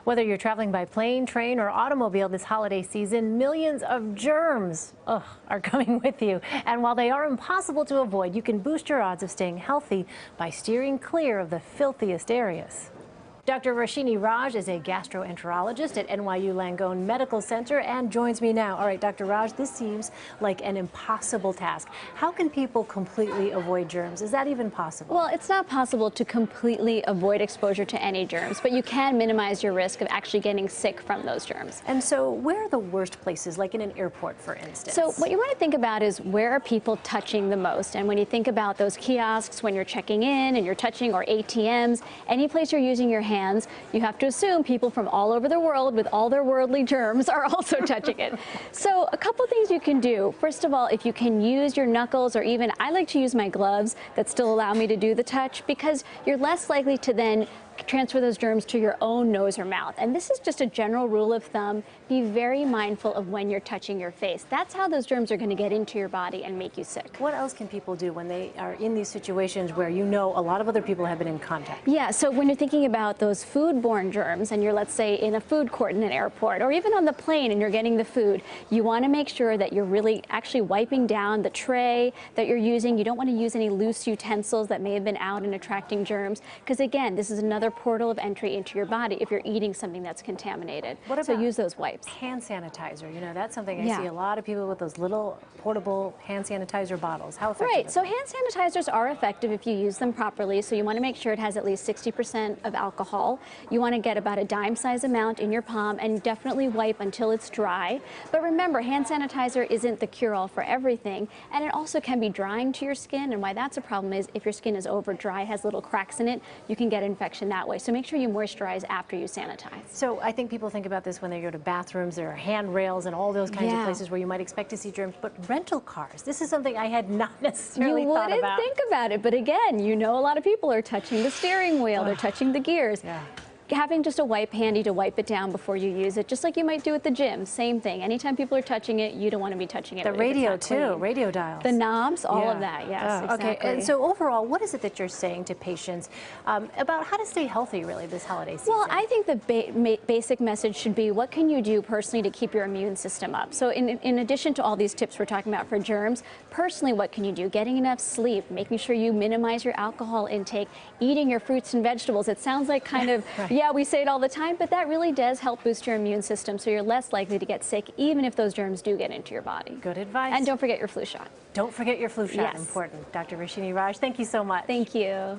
Whether you're traveling by plane, train, or automobile this holiday season, millions of germs are coming with you. And while they are impossible to avoid, you can boost your odds of staying healthy by steering clear of the filthiest areas. Dr. Roshini Raj is a gastroenterologist at NYU Langone Medical Center and joins me now. All right, Dr. Raj, this seems like an impossible task. How can people completely avoid germs? Is that even possible? Well, it's not possible to completely avoid exposure to any germs, but you can minimize your risk of actually getting sick from those germs. And so where are the worst places, like in an airport, for instance? So what you want to think about is where are people touching the most? And when you think about those kiosks, when you're checking in and you're touching, or ATMs, any place you're using your hands, you have to assume people from all over the world with all their worldly germs are also touching it. So a couple things you can do. First of all, if you can use your knuckles, or even I like to use my gloves that still allow me to do the touch, because you're less likely to then transfer those germs to your own nose or mouth. And this is just a general rule of thumb. Be very mindful of when you're touching your face. That's how those germs are going to get into your body and make you sick. What else can people do when they are in these situations where you know a lot of other people have been in contact? Yeah, so when you're thinking about those foodborne germs and you're, let's say, in a food court in an airport, or even on the plane and you're getting the food, you want to make sure that you're really actually wiping down the tray that you're using. You don't want to use any loose utensils that may have been out and attracting germs, because again, this is another portal of entry into your body if you're eating something that's contaminated. So use those wipes. Hand sanitizer, you know, that's something I see a lot of people with those little portable hand sanitizer bottles. How effective? Right, so hand sanitizers are effective if you use them properly. So you want to make sure it has at least 60% of alcohol. You want to get about a dime size amount in your palm and definitely wipe until it's dry. But remember, hand sanitizer isn't the cure-all for everything, and it also can be drying to your skin. And why that's a problem is if your skin is over dry, has little cracks in it, you can get infection that way. So make sure you moisturize after you sanitize. So I think people think about this when they go to bathrooms. There are handrails and all those kinds of places where you might expect to see germs. But rental cars, this is something I had not necessarily thought about. You wouldn't think about it, but again, you know, a lot of people are touching the steering wheel, they're touching the gears. Having just a wipe handy to wipe it down before you use it, just like you might do at the gym, same thing. Anytime people are touching it, you don't want to be touching it. The radio too, radio dials. The knobs, all of that, yes, exactly. Okay, and so overall, what is it that you're saying to patients about how to stay healthy really this holiday season? Well, I think the basic message should be, what can you do personally to keep your immune system up? So in addition to all these tips we're talking about for germs, personally, what can you do? Getting enough sleep, making sure you minimize your alcohol intake, eating your fruits and vegetables. It sounds like kind of, yeah, we say it all the time, but that really does help boost your immune system, so you're less likely to get sick, even if those germs do get into your body. Good advice. And don't forget your flu shot. Don't forget your flu shot, important. Dr. Roshini Raj, thank you so much. Thank you.